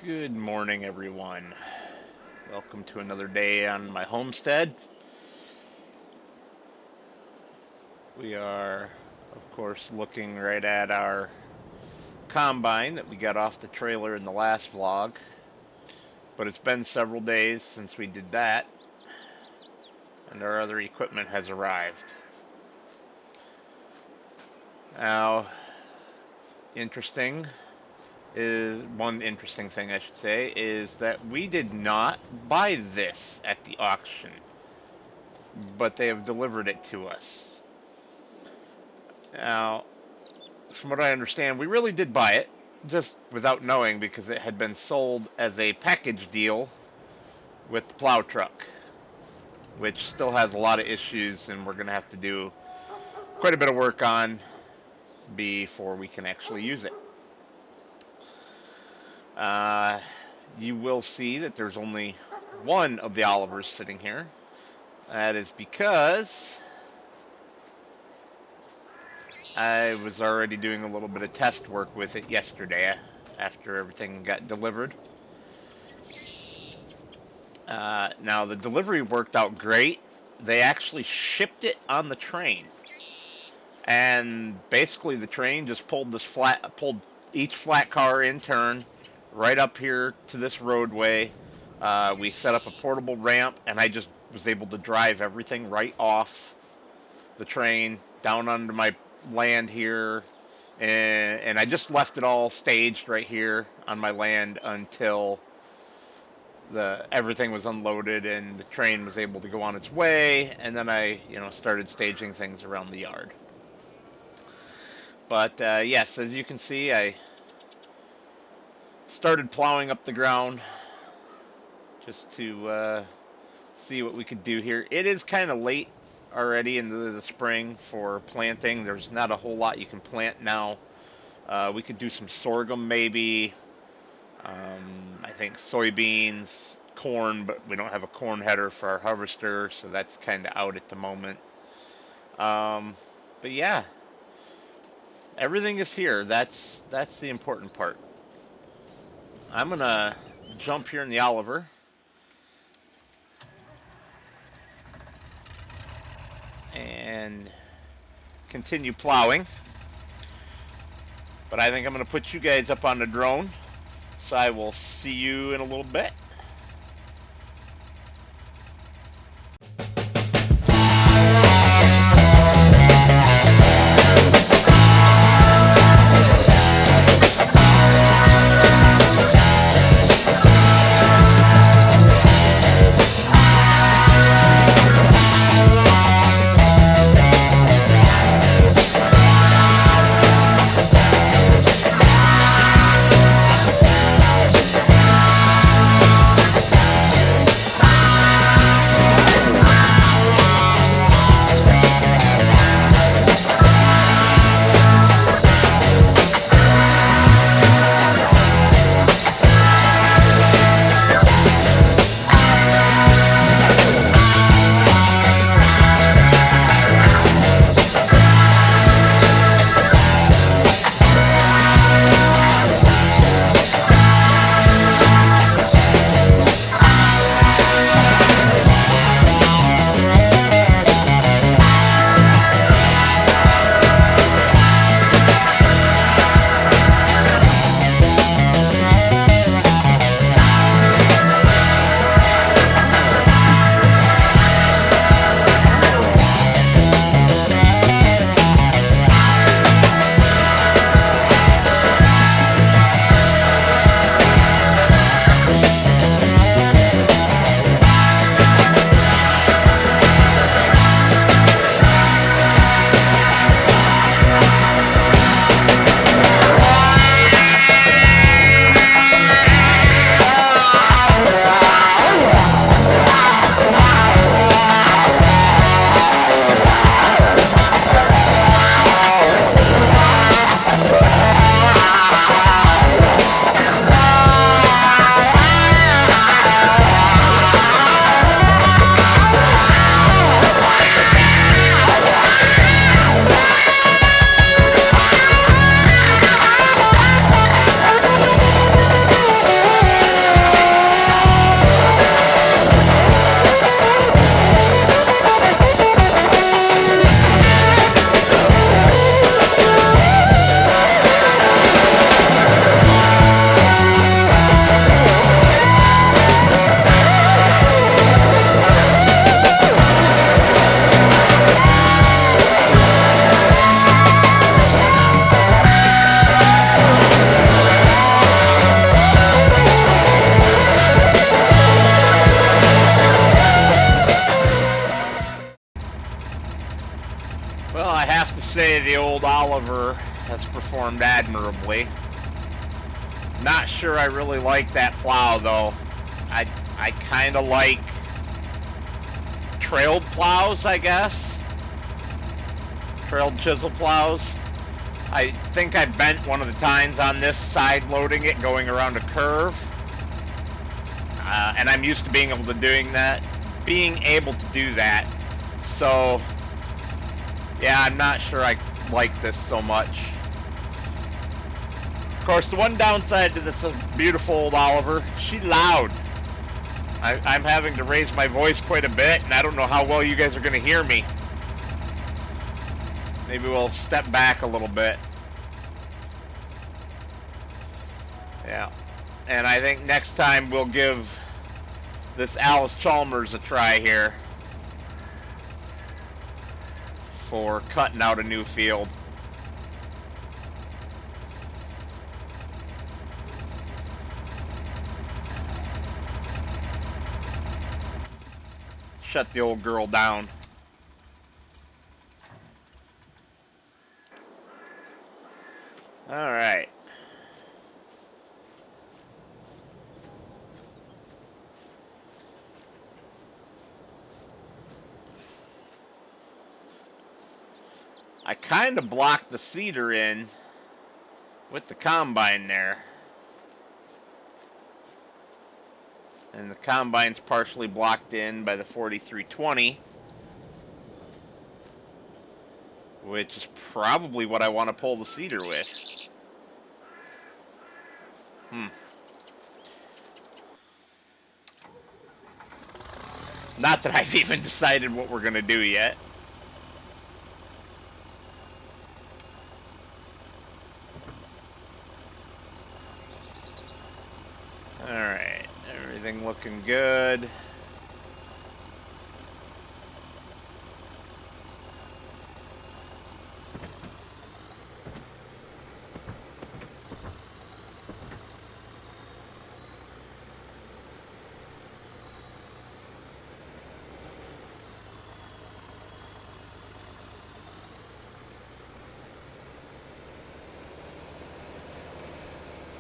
Good morning, everyone. Welcome to another day on my homestead. We are, of course, looking right at our combine that we got off the trailer in the last vlog. But it's been several days since we did that, and our other equipment has arrived. Now, one interesting thing I should say is that we did not buy this at the auction, but they have delivered it to us. Now, from what I understand, we really did buy it, just without knowing, because it had been sold as a package deal with the plow truck, which still has a lot of issues, and we're going to have to do quite a bit of work on before we can actually use it. You will see that there's only one of the Olivers sitting here. That is because I was already doing a little bit of test work with it yesterday after everything got delivered. Now, the delivery worked out great. They actually shipped it on the train. And basically the train just pulled each flat car in turn right up here to this roadway. We set up a portable ramp, and I just was able to drive everything right off the train down onto my land here, and I just left it all staged right here on my land until everything was unloaded and the train was able to go on its way, and then I started staging things around the yard. But yes, as you can see, I started plowing up the ground just to see what we could do here. It is kind of late already into the spring for planting. There's not a whole lot you can plant now. We could do some sorghum maybe. I think soybeans, corn, but we don't have a corn header for our harvester, so that's kind of out at the moment. But yeah, everything is here. That's the important part. I'm gonna jump here in the Oliver. And continue plowing. But I think I'm going to put you guys up on the drone. So I will see you in a little bit. Oliver has performed admirably. Not sure I really like that plow though. I kind of like trailed plows, I guess. Trailed chisel plows. I think I bent one of the tines on this side loading it going around a curve. And I'm used to being able to do that. So yeah, I'm not sure I like this so much. Of course, the one downside to this beautiful old Oliver, she's loud. I'm having to raise my voice quite a bit, and I don't know how well you guys are going to hear me. Maybe we'll step back a little bit. Yeah. And I think next time we'll give this Alice Chalmers a try here for cutting out a new field. Shut the old girl down. All right. I kind of blocked the seeder in with the combine there. And the combine's partially blocked in by the 4320, which is probably what I want to pull the seeder with. Not that I've even decided what we're going to do yet. Alright, everything looking good.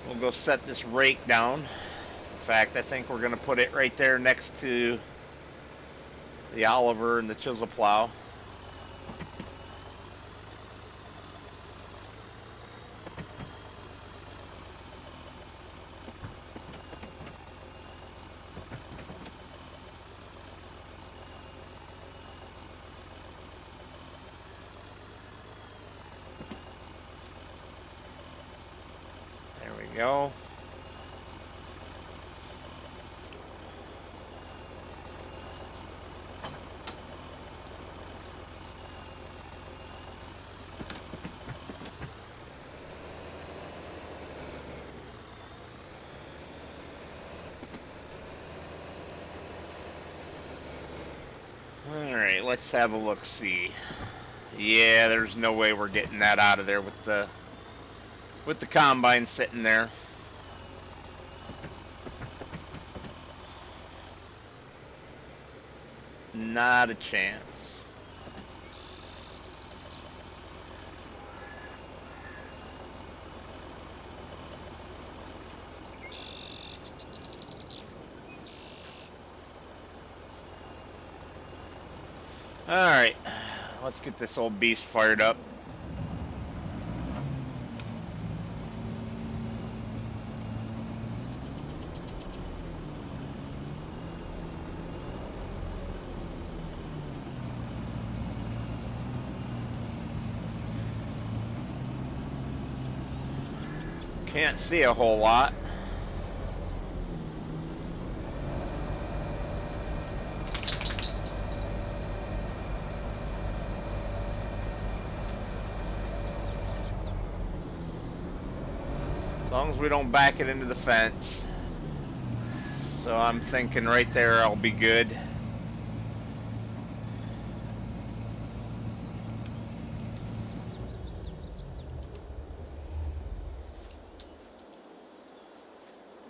We'll go set this rake down. In fact, I think we're going to put it right there next to the Oliver and the chisel plow. There we go. Alright, let's have a look-see. Yeah, there's no way we're getting that out of there with the combine sitting there. Not a chance. Alright, let's get this old beast fired up. Can't see a whole lot. As long as we don't back it into the fence. So I'm thinking right there I'll be good.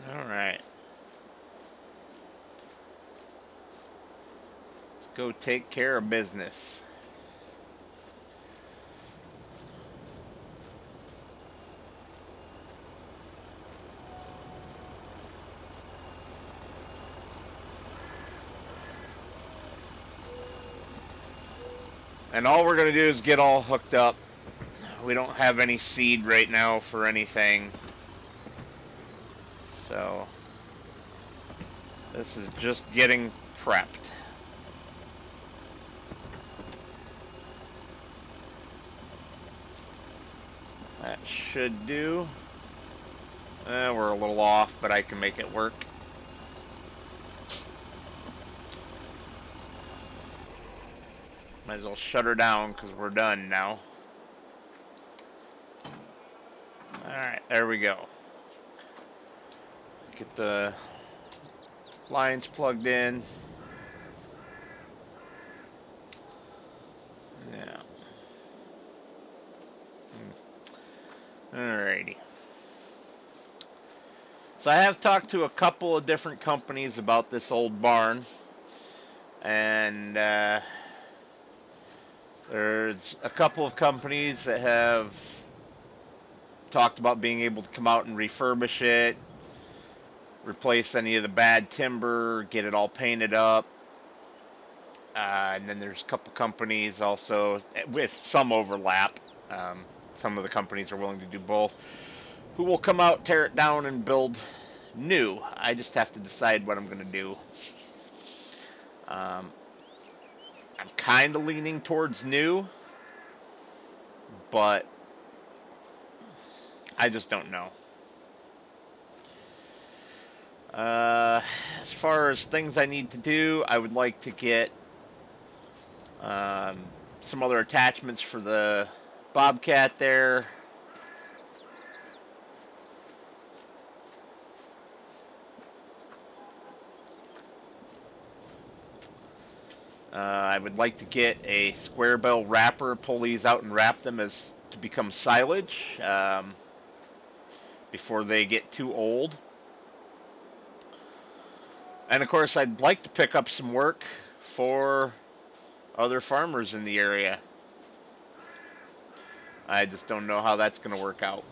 Alright. Let's go take care of business. And all we're going to do is get all hooked up. We don't have any seed right now for anything. So this is just getting prepped. That should do. We're a little off, but I can make it work. Might as well shut her down because we're done now. Alright, there we go. Get the lines plugged in. Yeah. Alrighty. So I have talked to a couple of different companies about this old barn. And there's a couple of companies that have talked about being able to come out and refurbish it, replace any of the bad timber, get it all painted up. And then there's a couple companies also with some overlap. Some of the companies are willing to do both, who will come out, tear it down, and build new. I just have to decide what I'm going to do. I'm kind of leaning towards new, but I just don't know. As far as things I need to do, I would like to get some other attachments for the Bobcat there. I would like to get a square bell wrapper, pull these out and wrap them as to become silage before they get too old. And of course, I'd like to pick up some work for other farmers in the area. I just don't know how that's going to work out.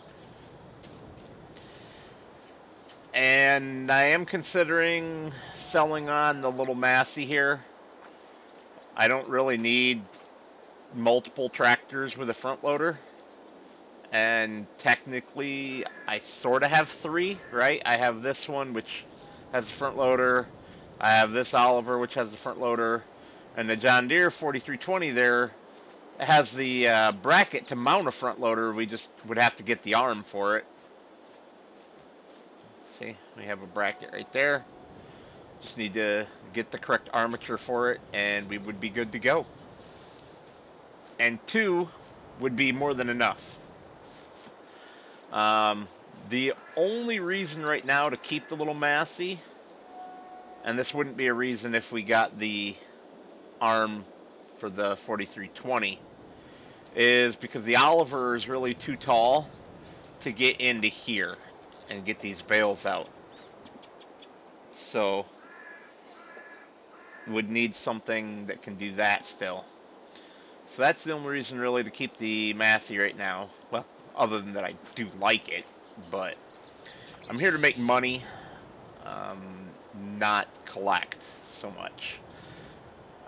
And I am considering selling on the little Massey here. I don't really need multiple tractors with a front loader. And technically, I sort of have three, right? I have this one, which has a front loader. I have this Oliver, which has the front loader. And the John Deere 4320 there has the bracket to mount a front loader. We just would have to get the arm for it. See, we have a bracket right there. Just need to get the correct armature for it, and we would be good to go. And two would be more than enough. The only reason right now to keep the little Massey, and this wouldn't be a reason if we got the arm for the 4320, is because the Oliver is really too tall to get into here and get these bales out. So would need something that can do that still. So that's the only reason really to keep the Massey right now. Well, other than that I do like it, but I'm here to make money, not collect so much.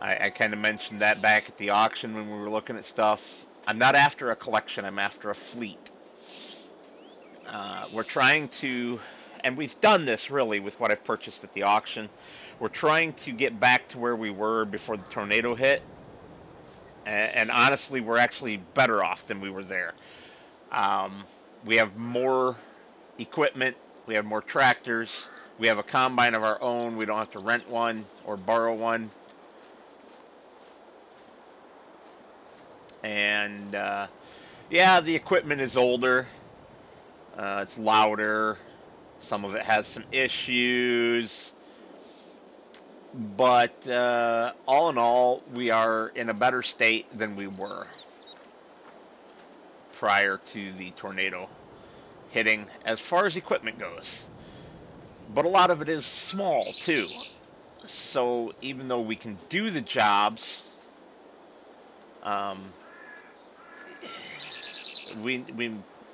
I kind of mentioned that back at the auction when we were looking at stuff. I'm not after a collection, I'm after a fleet. We're trying to, and we've done this really with what I've purchased at the auction, we're trying to get back to where we were before the tornado hit. And honestly, we're actually better off than we were there. We have more equipment, we have more tractors, we have a combine of our own, we don't have to rent one or borrow one. And yeah, the equipment is older, it's louder, some of it has some issues, but all in all, we are in a better state than we were prior to the tornado hitting as far as equipment goes. But a lot of it is small too. So even though we can do the jobs, we're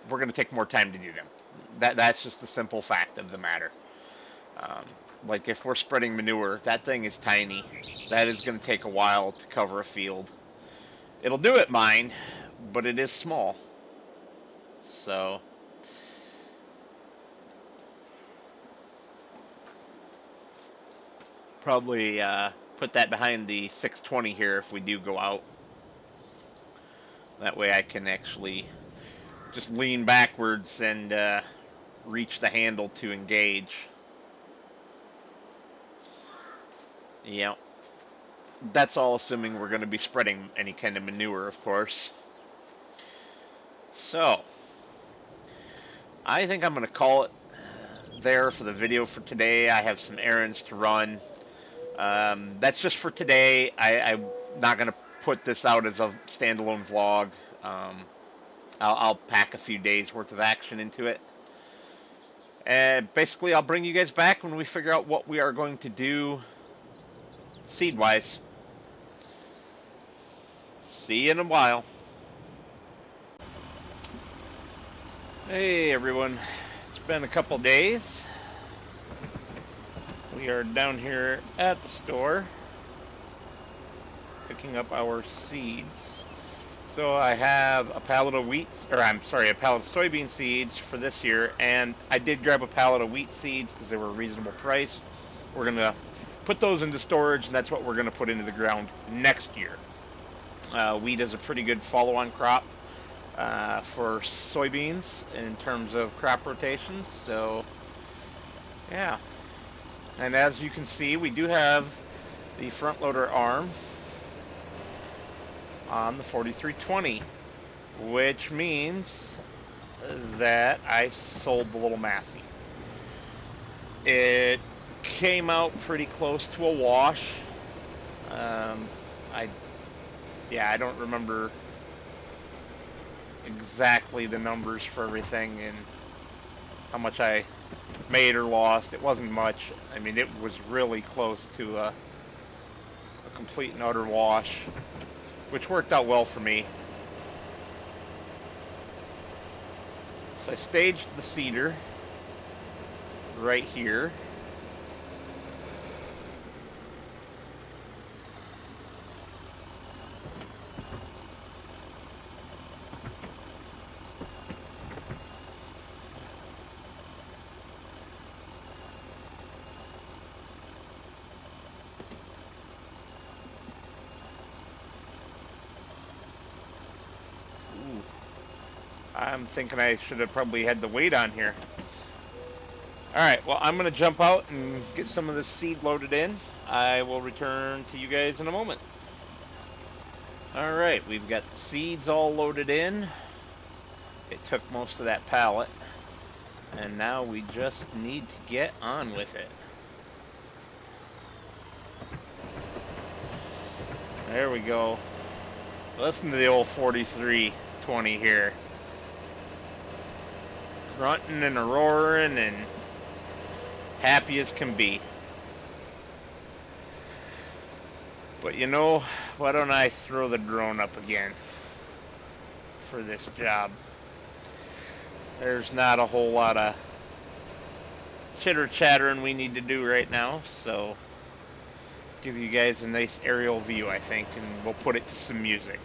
going to take more time to do them. That's just the simple fact of the matter. Like if we're spreading manure, that thing is tiny. That is going to take a while to cover a field. It'll do it mine, but it is small. So probably put that behind the 620 here if we do go out. That way I can actually just lean backwards and reach the handle to engage. Yep. That's all assuming we're going to be spreading any kind of manure, of course. So, I think I'm going to call it there for the video for today. I have some errands to run. That's just for today. I'm not going to put this out as a standalone vlog. I'll pack a few days worth of action into it. And basically, I'll bring you guys back when we figure out what we are going to do seed-wise. See you in a while. Hey everyone, it's been a couple days. We are down here at the store picking up our seeds. So I have a pallet of a pallet of soybean seeds for this year, and I did grab a pallet of wheat seeds because they were a reasonable price. We're gonna put those into storage, and that's what we're gonna put into the ground next year. Wheat is a pretty good follow-on crop for soybeans in terms of crop rotations, so yeah. And as you can see, we do have the front loader arm on the 4320, which means that I sold the little Massey. It came out pretty close to a wash. I don't remember exactly the numbers for everything and how much I made or lost. It wasn't much. I mean, it was really close to a complete and utter wash, which worked out well for me. So I staged the seeder right here. I'm thinking I should have probably had the weight on here. Alright, well, I'm going to jump out and get some of this seed loaded in. I will return to you guys in a moment. Alright, we've got the seeds all loaded in. It took most of that pallet. And now we just need to get on with it. There we go. Listen to the old 4320 here. Grunting and roaring and happy as can be. But you know, why don't I throw the drone up again for this job? There's not a whole lot of chitter chattering we need to do right now, so give you guys a nice aerial view, I think, and we'll put it to some music.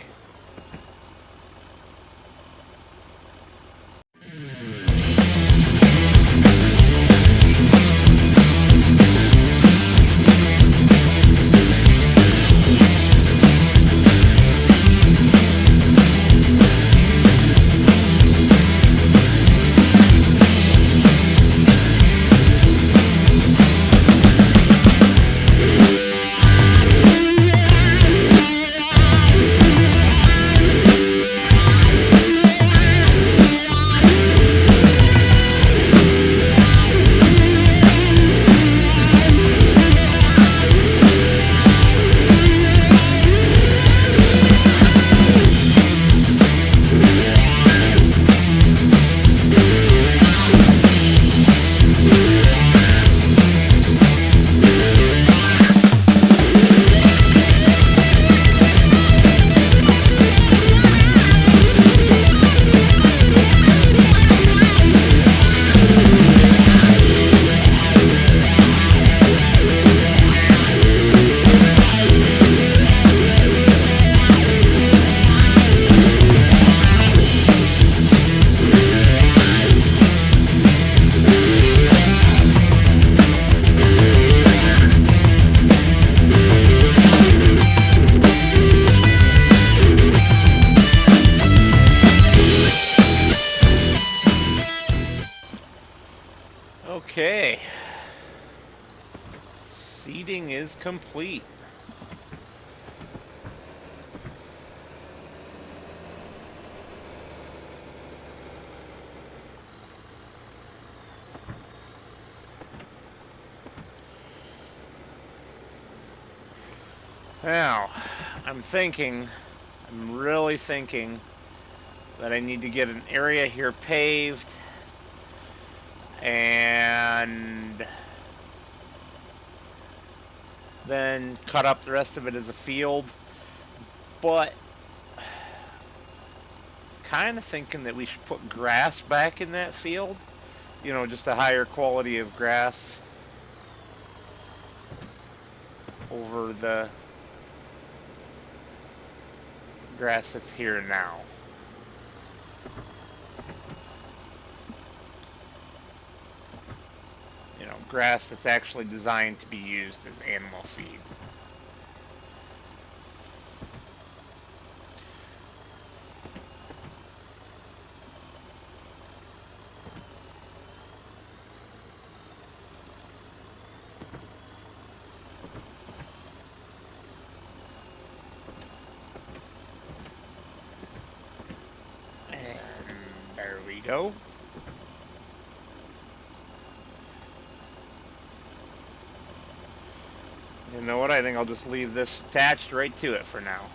Okay. Seeding is complete. Now, I'm really thinking that I need to get an area here paved and then cut up the rest of it as a field. But kind of thinking that we should put grass back in that field. You know, just a higher quality of grass over the grass that's here now. You know, grass that's actually designed to be used as animal feed. And there we go. You know what? I think I'll just leave this attached right to it for now.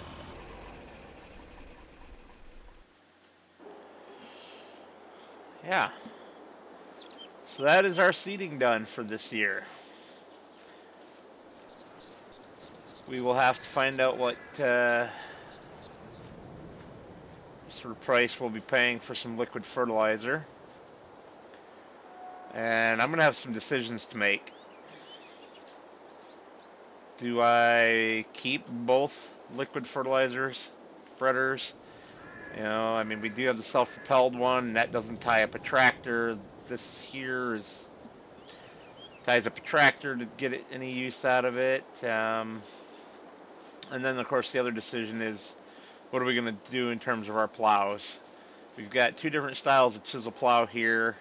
Yeah. So that is our seeding done for this year. We will have to find out what sort of price we'll be paying for some liquid fertilizer. And I'm going to have some decisions to make. Do I keep both liquid fertilizers, spreaders? You know, I mean, we do have the self-propelled one. That doesn't tie up a tractor. This here ties up a tractor to get any use out of it. And then, of course, the other decision is, what are we going to do in terms of our plows? We've got two different styles of chisel plow here.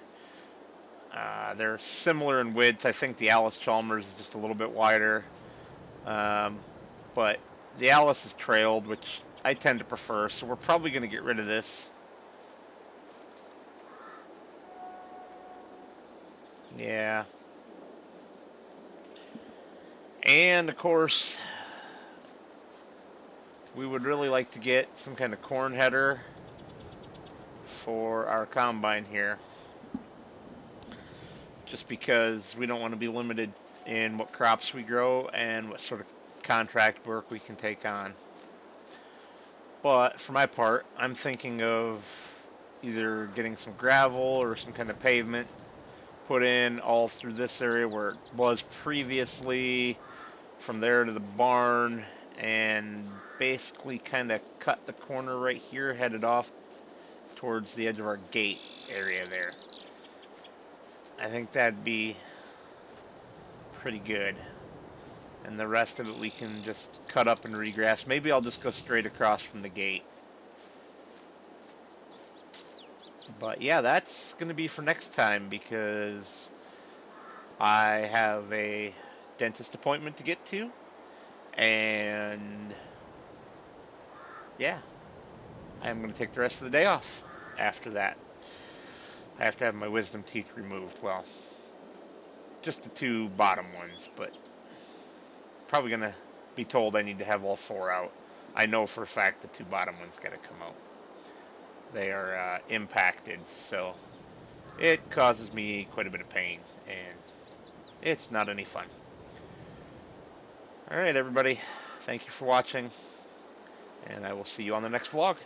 They're similar in width. I think the Alice Chalmers is just a little bit wider. But the Alice is trailed, which I tend to prefer, so we're probably going to get rid of this. Yeah. And, of course, we would really like to get some kind of corn header for our combine here. Just because we don't want to be limited in what crops we grow and what sort of contract work we can take on. But for my part, I'm thinking of either getting some gravel or some kind of pavement put in all through this area where it was previously, from there to the barn, and basically kind of cut the corner right here, headed off towards the edge of our gate area there. I think that'd be pretty good. And the rest of it we can just cut up and regrass. Maybe I'll just go straight across from the gate. But yeah, that's going to be for next time because I have a dentist appointment to get to. And yeah, I'm going to take the rest of the day off after that. I have to have my wisdom teeth removed. Well, just the two bottom ones, but probably going to be told I need to have all four out. I know for a fact the two bottom ones got to come out. They are impacted, so it causes me quite a bit of pain, and it's not any fun. Alright, everybody. Thank you for watching, and I will see you on the next vlog.